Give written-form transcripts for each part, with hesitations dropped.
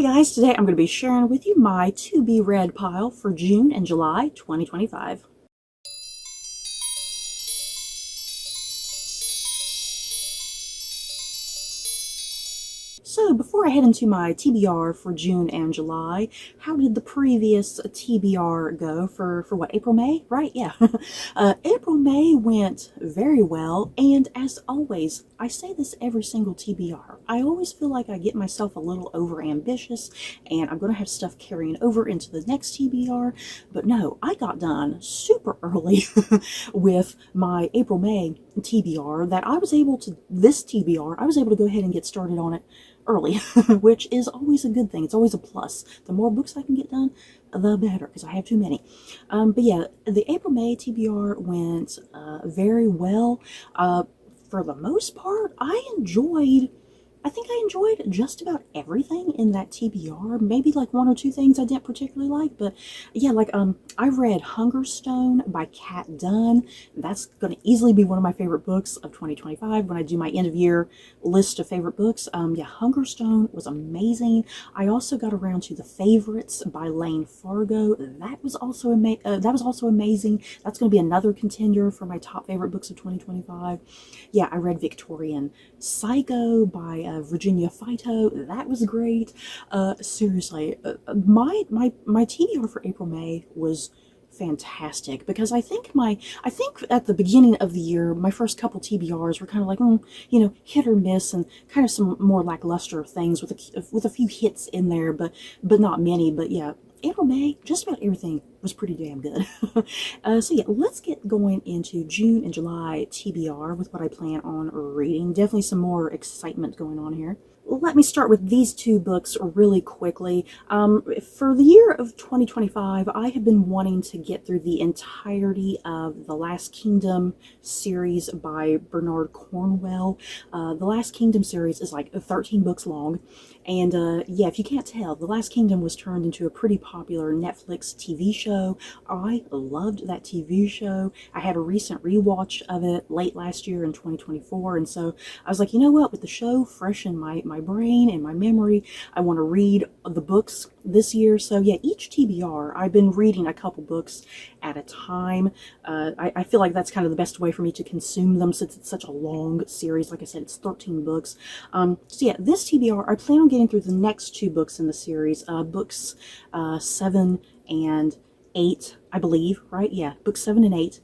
Hey guys, today I'm going to be sharing with you my to be read pile for June and July 2025. So before I head into my TBR for June and July, how did the previous TBR go for what, April, May, right? Yeah. April, May went very well, and as always, I say this every single TBR, I always feel like I get myself a little over ambitious, and I'm going to have stuff carrying over into the next TBR, but no, I got done super early with my April, May TBR that I was able to, this TBR, I was able to go ahead and get started on it early, which is always a good thing. It's always a plus. The more books I can get done, the better, because I have too many. But yeah, the April, May TBR went very well. For the most part, I think I enjoyed just about everything in that TBR. Maybe like one or two things I didn't particularly like, but yeah, like I read Hungerstone by Kat Dunn. That's going to easily be one of my favorite books of 2025 when I do my end of year list of favorite books. Yeah, Hungerstone was amazing. I also got around to The Favorites by Lane Fargo. That was also amazing. That's going to be another contender for my top favorite books of 2025. Yeah, I read Victorian Psycho by Virginia Fito. That was great. Seriously, my TBR for April, May was fantastic, because I think at the beginning of the year, my first couple TBRs were kind of like, hit or miss, and kind of some more lackluster things with a few hits in there, but not many. But yeah, April, May, just about everything was pretty damn good. So yeah, let's get going into June and July TBR with what I plan on reading. Definitely some more excitement going on here. Let me start with these two books really quickly. For the year of 2025, I have been wanting to get through the entirety of the Last Kingdom series by Bernard Cornwell. The Last Kingdom series is like 13 books long, and yeah, if you can't tell, The Last Kingdom was turned into a pretty popular Netflix TV show. I loved that TV show. I had a recent rewatch of it late last year in 2024, and so I was like, you know what, with the show fresh in my brain and my memory, I want to read the books this year. So yeah, each TBR, I've been reading a couple books at a time. I feel like that's kind of the best way for me to consume them, since it's such a long series. Like I said, it's 13 books. So yeah, this TBR, I plan on getting through the next two books in the series, books 7 and 8, I believe, right? Yeah, books 7 and 8.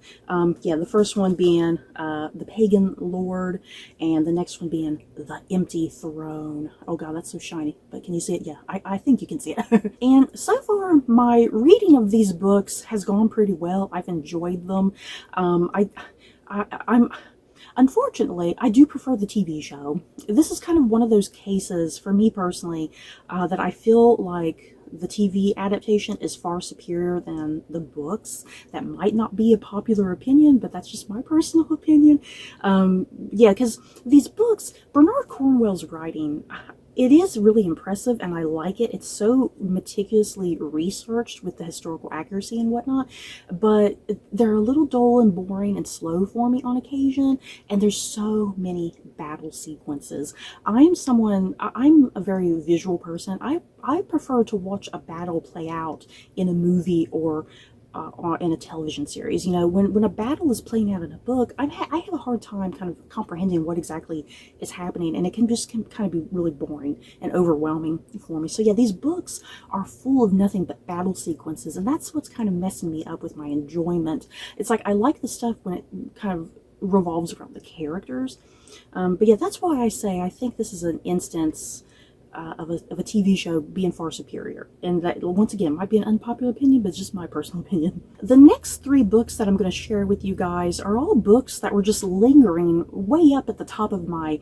Yeah, the first one being The Pagan Lord, and the next one being The Empty Throne. Oh god, that's so shiny, but can you see it? Yeah, I think you can see it. And so far, my reading of these books has gone pretty well. I've enjoyed them. Unfortunately, I do prefer the TV show. This is kind of one of those cases, for me personally, that I feel like the TV adaptation is far superior than the books. That might not be a popular opinion, but that's just my personal opinion. Yeah, because these books, Bernard Cornwell's writing, it is really impressive, and I like it. It's so meticulously researched with the historical accuracy and whatnot, but they're a little dull and boring and slow for me on occasion, and there's so many battle sequences. I'm a very visual person. I prefer to watch a battle play out in a movie or in a television series. You know, when a battle is playing out in a book, I have a hard time kind of comprehending what exactly is happening, and it can kind of be really boring and overwhelming for me. So yeah, these books are full of nothing but battle sequences, and that's what's kind of messing me up with my enjoyment. It's like I like the stuff when it kind of revolves around the characters. But yeah, that's why I say I think this is an instance of a TV show being far superior. And that, once again, might be an unpopular opinion, but it's just my personal opinion. The next 3 books that I'm going to share with you guys are all books that were just lingering way up at the top of my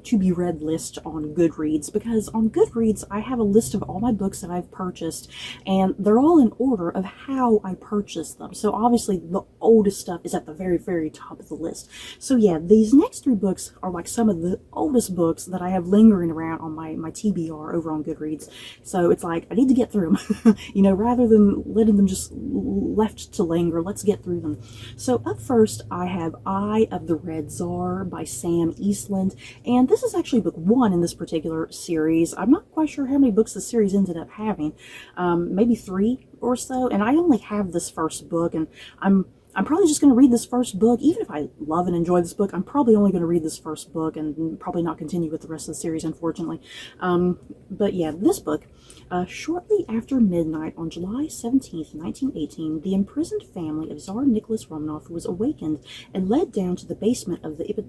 to be read list on Goodreads, because on Goodreads I have a list of all my books that I've purchased, and they're all in order of how I purchased them. So obviously the oldest stuff is at the very, very top of the list. So yeah, these next 3 books are like some of the oldest books that I have lingering around on my TBR over on Goodreads. So it's like, I need to get through them. You know, rather than letting them just left to linger, let's get through them. So up first I have Eye of the Red Czar by Sam Eastland. end. And this is actually book 1 in this particular series. I'm not quite sure how many books the series ended up having. Maybe 3 or so. And I only have this first book, and I'm probably just going to read this first book. Even if I love and enjoy this book, I'm probably only going to read this first book and probably not continue with the rest of the series, unfortunately. But yeah, this book, shortly after midnight on July 17th, 1918, the imprisoned family of Tsar Nicholas Romanov was awakened and led down to the basement of the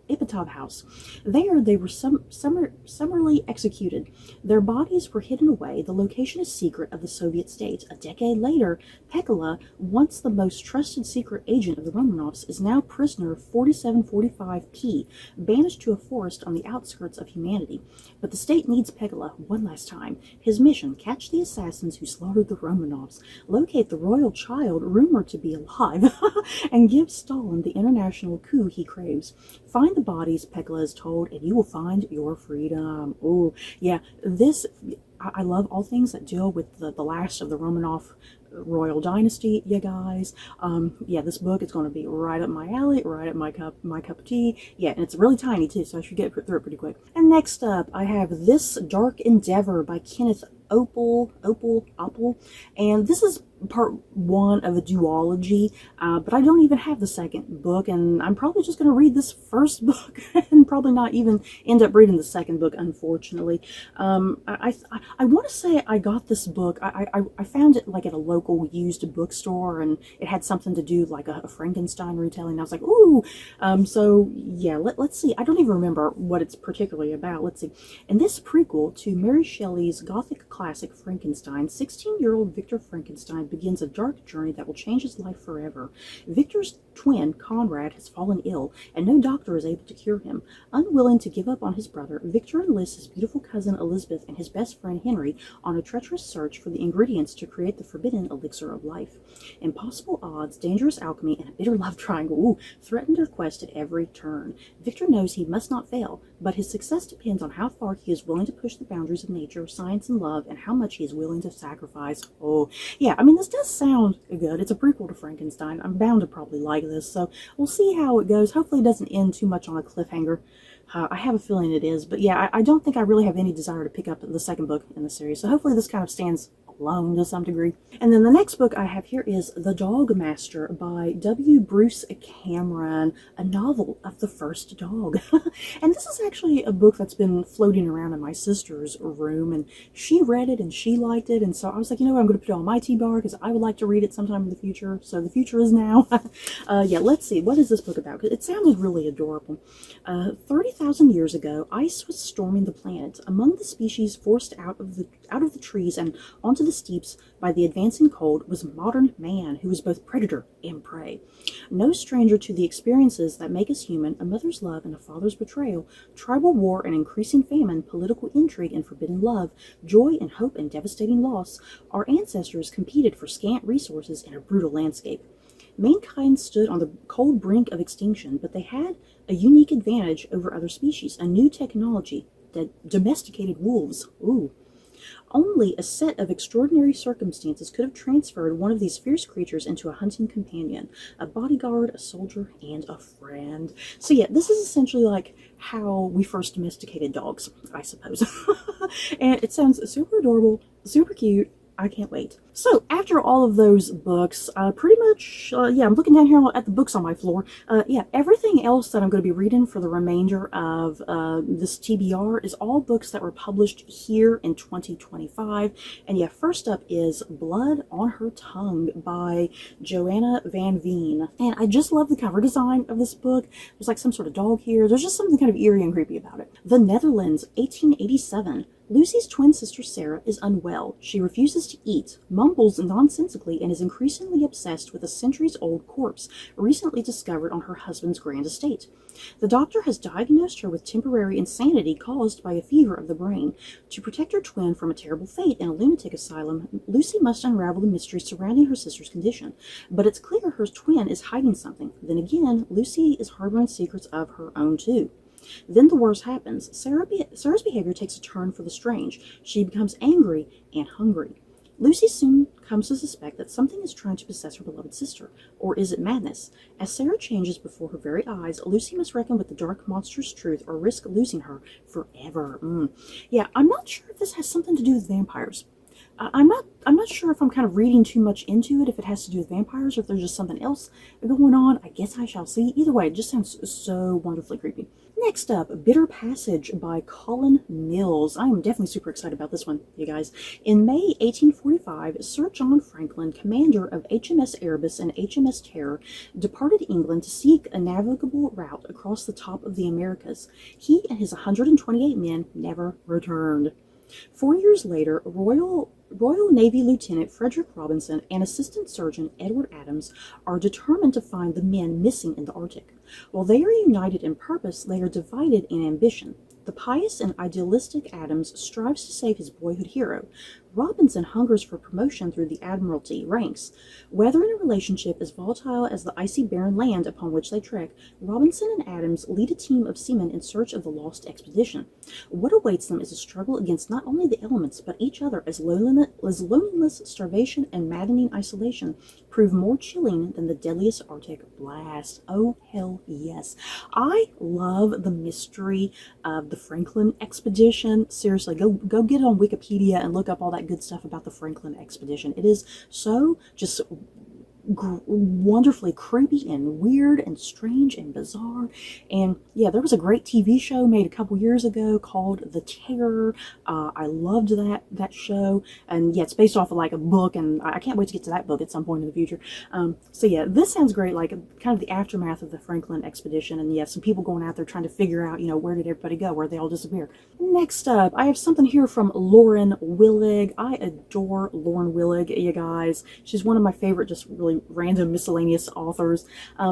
Ipatov house. There they were summarily executed. Their bodies were hidden away. The location is secret of the Soviet state. A decade later, Pekala, once the most trusted secret agent of the Romanovs, is now prisoner 4745P, banished to a forest on the outskirts of humanity. But the state needs Pekala one last time. His mission: catch the assassins who slaughtered the Romanovs, locate the royal child rumored to be alive, and give Stalin the international coup he craves. Find the bodies, Pekala is told, and you will find your freedom. Oh, yeah, I love all things that deal with the last of the Romanov royal dynasty, you guys. Yeah, this book is going to be right up my alley, right up my cup of tea. Yeah, and it's really tiny too, so I should get through it pretty quick. And next up, I have This Dark Endeavor by Kenneth Opel, and this is part 1 of a duology, but I don't even have the second book, and I'm probably just going to read this first book and probably not even end up reading the second book, unfortunately. I want to say I got this book, I found it like at a local used bookstore, and it had something to do like a Frankenstein retelling. I was like, ooh. So yeah, let's see. I don't even remember what it's particularly about. Let's see. In this prequel to Mary Shelley's Gothic classic Frankenstein, 16-year-old Victor Frankenstein begins a dark journey that will change his life forever. Victor's twin, Conrad, has fallen ill, and no doctor is able to cure him. Unwilling to give up on his brother, Victor enlists his beautiful cousin Elizabeth and his best friend Henry on a treacherous search for the ingredients to create the forbidden elixir of life. Impossible odds, dangerous alchemy, and a bitter love triangle threaten their quest at every turn. Victor knows he must not fail, but his success depends on how far he is willing to push the boundaries of nature, science, and love, and how much he is willing to sacrifice. Oh, yeah, I mean, this does sound good. It's a prequel to Frankenstein. I'm bound to probably like this, so we'll see how it goes. Hopefully it doesn't end too much on a cliffhanger. I have a feeling it is, but yeah, I don't think I really have any desire to pick up the second book in the series, so hopefully this kind of stands alone to some degree. And then the next book I have here is The Dog Master by W. Bruce Cameron, a novel of the first dog. And this is actually a book that's been floating around in my sister's room, and she read it and she liked it, and so I was like, you know what, I'm going to put it on my TBR because I would like to read it sometime in the future, so the future is now. Yeah, let's see, what is this book about? It sounded really adorable. 30,000 years ago, ice was storming the planet. Among the species forced out of the trees and onto the steeps by the advancing cold was modern man, who was both predator and prey. No stranger to the experiences that make us human: a mother's love and a father's betrayal, tribal war and increasing famine, political intrigue and forbidden love, joy and hope and devastating loss. Our ancestors competed for scant resources in a brutal landscape. Mankind stood on the cold brink of extinction, but they had a unique advantage over other species: a new technology that domesticated wolves. Ooh. Only a set of extraordinary circumstances could have transferred one of these fierce creatures into a hunting companion, a bodyguard, a soldier, and a friend. So yeah, this is essentially like how we first domesticated dogs, I suppose. And it sounds super adorable, super cute. I can't wait. So after all of those books, pretty much, yeah, I'm looking down here at the books on my floor. Yeah, everything else that I'm going to be reading for the remainder of this TBR is all books that were published here in 2025. And yeah, first up is Blood on Her Tongue by Joanna Van Veen. And I just love the cover design of this book. There's like some sort of dog here. There's just something kind of eerie and creepy about it. The Netherlands, 1887. Lucy's twin sister Sarah is unwell. She refuses to eat, mumbles nonsensically, and is increasingly obsessed with a centuries-old corpse recently discovered on her husband's grand estate. The doctor has diagnosed her with temporary insanity caused by a fever of the brain. To protect her twin from a terrible fate in a lunatic asylum, Lucy must unravel the mystery surrounding her sister's condition. But it's clear her twin is hiding something. Then again, Lucy is harboring secrets of her own too. Then the worst happens. Sarah's behavior takes a turn for the strange. She becomes angry and hungry. Lucy soon comes to suspect that something is trying to possess her beloved sister, or is it madness? As Sarah changes before her very eyes, Lucy must reckon with the dark monster's truth or risk losing her forever. Yeah, I'm not sure if this has something to do with vampires. I'm not sure if I'm kind of reading too much into it, if it has to do with vampires or if there's just something else going on. I guess I shall see. Either way, it just sounds so wonderfully creepy. Next up, Bitter Passage by Colin Mills. I am definitely super excited about this one, you guys. In May 1845, Sir John Franklin, commander of HMS Erebus and HMS Terror, departed England to seek a navigable route across the top of the Americas. He and his 128 men never returned. 4 years later, Royal Navy Lieutenant Frederick Robinson and Assistant Surgeon Edward Adams are determined to find the men missing in the Arctic. While they are united in purpose, they are divided in ambition. The pious and idealistic Adams strives to save his boyhood hero. Robinson hungers for promotion through the Admiralty ranks. Whether in a relationship as volatile as the icy barren land upon which they trek, Robinson and Adams lead a team of seamen in search of the lost expedition. What awaits them is a struggle against not only the elements, but each other, as loneliness, starvation, and maddening isolation prove more chilling than the deadliest Arctic blast. Oh, hell yes. I love the mystery of the Franklin expedition. Seriously, go get it on Wikipedia and look up all that good stuff about the Franklin expedition. It is so just wonderfully creepy and weird and strange and bizarre. And yeah, there was a great TV show made a couple years ago called The Terror. I loved that show, and yeah, it's based off of like a book, and I can't wait to get to that book at some point in the future. So yeah, this sounds great, like kind of the aftermath of the Franklin expedition, and yeah, some people going out there trying to figure out, where did everybody go, where they all disappear. Next up, I have something here from Lauren Willig. I adore Lauren Willig, you guys. She's one of my favorite, just really random miscellaneous authors.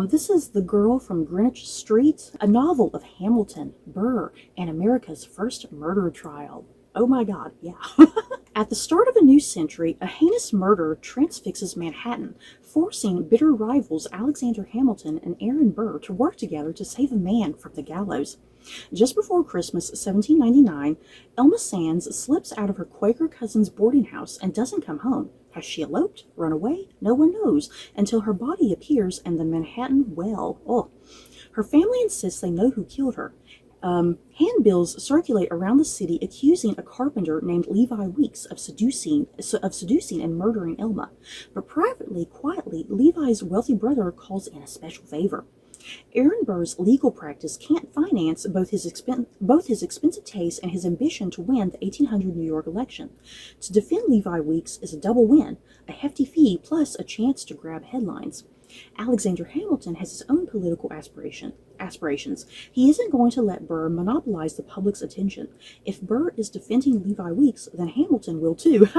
This is The Girl from Greenwich Street, a novel of Hamilton, Burr, and America's first murder trial. Oh my god, yeah. At the start of a new century, a heinous murder transfixes Manhattan, forcing bitter rivals Alexander Hamilton and Aaron Burr to work together to save a man from the gallows. Just before Christmas 1799, Elma Sands slips out of her Quaker cousin's boarding house and doesn't come home. Has she eloped? Run away? No one knows, until her body appears in the Manhattan well. Oh. Her family insists they know who killed her. Handbills circulate around the city accusing a carpenter named Levi Weeks of seducing and murdering Elma. But privately, quietly, Levi's wealthy brother calls in a special favor. Aaron Burr's legal practice can't finance both his expensive taste and his ambition to win the 1800 New York election. To defend Levi Weeks is a double win, a hefty fee plus a chance to grab headlines. Alexander Hamilton has his own political aspirations. He isn't going to let Burr monopolize the public's attention. If Burr is defending Levi Weeks, then Hamilton will too.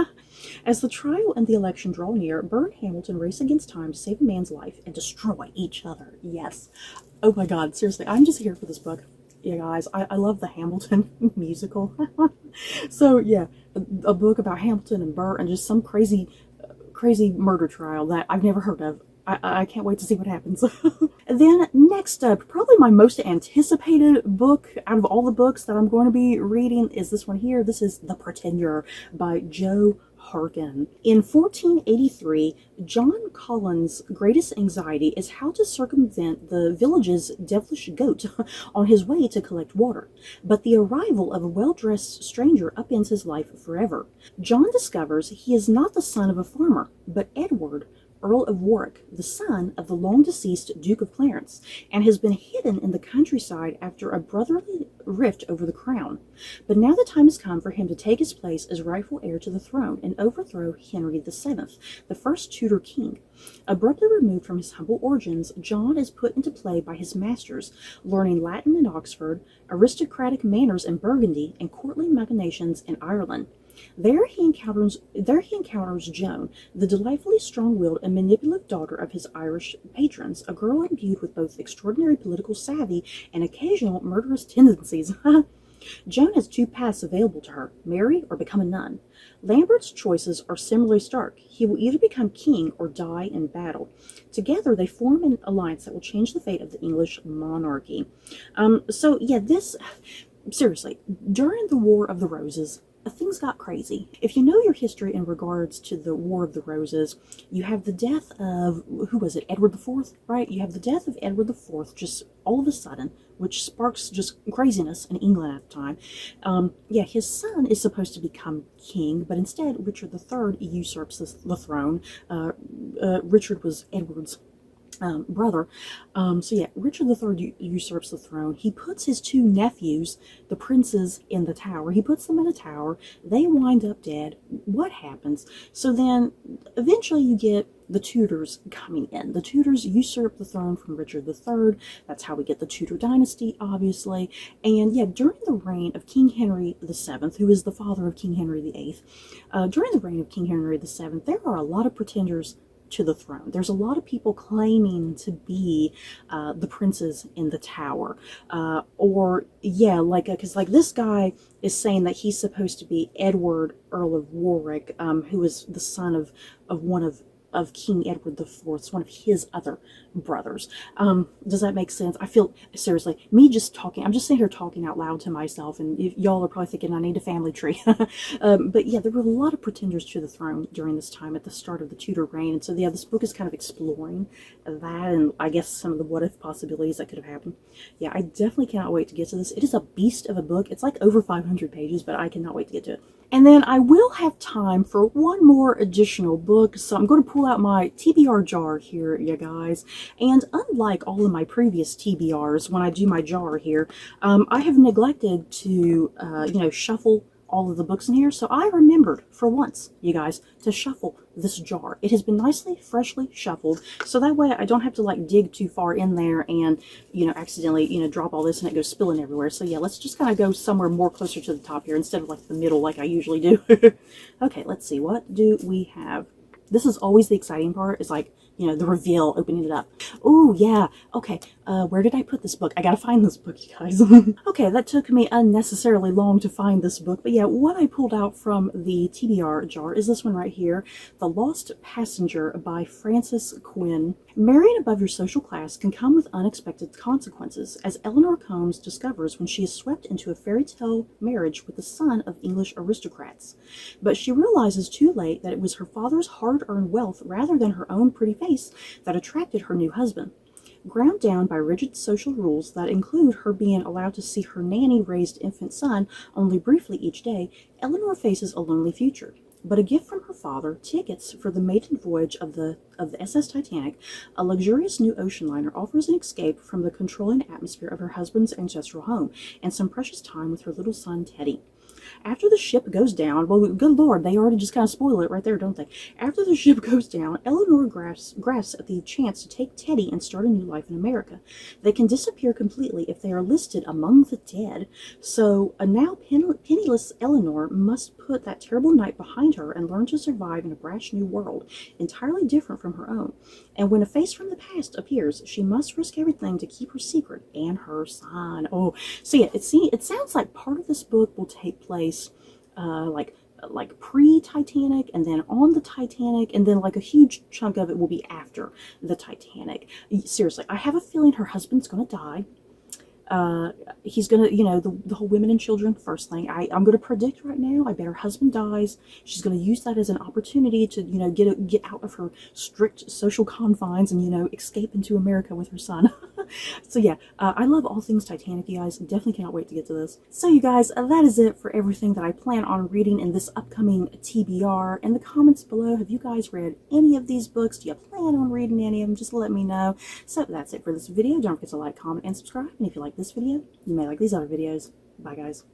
As the trial and the election draw near, Burr and Hamilton race against time to save a man's life and destroy each other. Yes. Oh my god, seriously, I'm just here for this book. Yeah, guys, I love the Hamilton musical. So yeah, a book about Hamilton and Burr and just some crazy murder trial that I've never heard of. I can't wait to see what happens. Then next up, probably my most anticipated book out of all the books that I'm going to be reading is this one here. This is The Pretender by Joe Harkin. In 1483, John Collins' greatest anxiety is how to circumvent the village's devilish goat on his way to collect water. But the arrival of a well-dressed stranger upends his life forever. John discovers he is not the son of a farmer, but Edward, Earl of Warwick, the son of the long-deceased Duke of Clarence, and has been hidden in the countryside after a brotherly rift over the crown. But now the time has come for him to take his place as rightful heir to the throne and overthrow Henry VII, the first Tudor king. Abruptly removed from his humble origins, John is put into play by his masters, learning Latin in Oxford, aristocratic manners in Burgundy, and courtly machinations in Ireland. There he encounters Joan, the delightfully strong-willed and manipulative daughter of his Irish patrons, a girl imbued with both extraordinary political savvy and occasional murderous tendencies. Joan has two paths available to her: marry or become a nun. Lambert's choices are similarly stark. He will either become king or die in battle. Together, they form an alliance that will change the fate of the English monarchy. So yeah, seriously, during the War of the Roses, things got crazy. If you know your history in regards to the War of the Roses, you have the death of, who was it, Edward IV, right? You have the death of Edward IV just all of a sudden, which sparks just craziness in England at the time. Yeah, his son is supposed to become king, but instead Richard III usurps the throne. Richard was Edward's brother. So yeah, Richard III usurps the throne. He puts his two nephews, the princes, in the tower. He puts them in a tower. They wind up dead. What happens? So then eventually you get the Tudors coming in. The Tudors usurp the throne from Richard III. That's how we get the Tudor dynasty, obviously. And yeah, during the reign of King Henry VII, who is the father of King Henry VIII, during the reign of King Henry VII, there are a lot of pretenders to the throne. There's a lot of people claiming to be the princes in the tower, or yeah, like because like this guy is saying that he's supposed to be Edward, Earl of Warwick, who is the son of one of King Edward IV, one of his other brothers. Does that make sense? I feel, seriously, me just talking, I'm just sitting here talking out loud to myself, and y'all are probably thinking I need a family tree. But yeah, there were a lot of pretenders to the throne during this time at the start of the Tudor reign, and so yeah, this book is kind of exploring that, and I guess some of the what-if possibilities that could have happened. Yeah, I definitely cannot wait to get to this. It is a beast of a book. It's like over 500 pages, but I cannot wait to get to it. And then I will have time for one more additional book, so I'm going to pull out my TBR jar here, you guys. And unlike all of my previous TBRs, when I do my jar here, I have neglected to, you know, shuffle all of the books in here. So I remembered for once, you guys, to shuffle this jar. It has been nicely, freshly shuffled, so that way I don't have to like dig too far in there and, you know, accidentally, you know, drop all this and it goes spilling everywhere. So yeah, let's just kind of go somewhere more closer to the top here instead of like the middle like I usually do. Okay, let's see, what do we have? This is always the exciting part, is like, you know, the reveal, opening it up. Oh, yeah. Okay, where did I put this book? I gotta find this book, you guys. Okay, that took me unnecessarily long to find this book. But yeah, what I pulled out from the TBR jar is this one right here, The Lost Passenger by Frances Quinn. Marrying above your social class can come with unexpected consequences, as Eleanor Combs discovers when she is swept into a fairy tale marriage with the son of English aristocrats. But she realizes too late that it was her father's hard-earned wealth rather than her own pretty face that attracted her new husband. Ground down by rigid social rules that include her being allowed to see her nanny-raised infant son only briefly each day, Eleanor faces a lonely future. But a gift from her father, tickets for the maiden voyage of the SS Titanic, a luxurious new ocean liner, offers an escape from the controlling atmosphere of her husband's ancestral home and some precious time with her little son Teddy. After the ship goes down, well, good Lord, they already just kind of spoil it right there, don't they? After the ship goes down, Eleanor grasps at the chance to take Teddy and start a new life in America. They can disappear completely if they are listed among the dead. So a now penniless Eleanor must put that terrible night behind her and learn to survive in a brash new world, entirely different from her own. And when a face from the past appears, she must risk everything to keep her secret and her son. Oh, so yeah, it sounds like part of this book will take place like pre-Titanic, and then on the Titanic, and then like a huge chunk of it will be after the Titanic. Seriously, I have a feeling her husband's gonna die. He's gonna, you know, the whole women and children first thing. I'm gonna predict right now, I bet her husband dies. She's gonna use that as an opportunity to, you know, get out of her strict social confines and, you know, escape into America with her son. So yeah, I love all things Titanic, you guys. Definitely cannot wait to get to this. So you guys, that is it for everything that I plan on reading in this upcoming TBR. In the comments below, have you guys read any of these books? Do you plan on reading any of them? Just let me know. So that's it for this video. Don't forget to like, comment, and subscribe. And if you like this video, you may like these other videos. Bye, guys.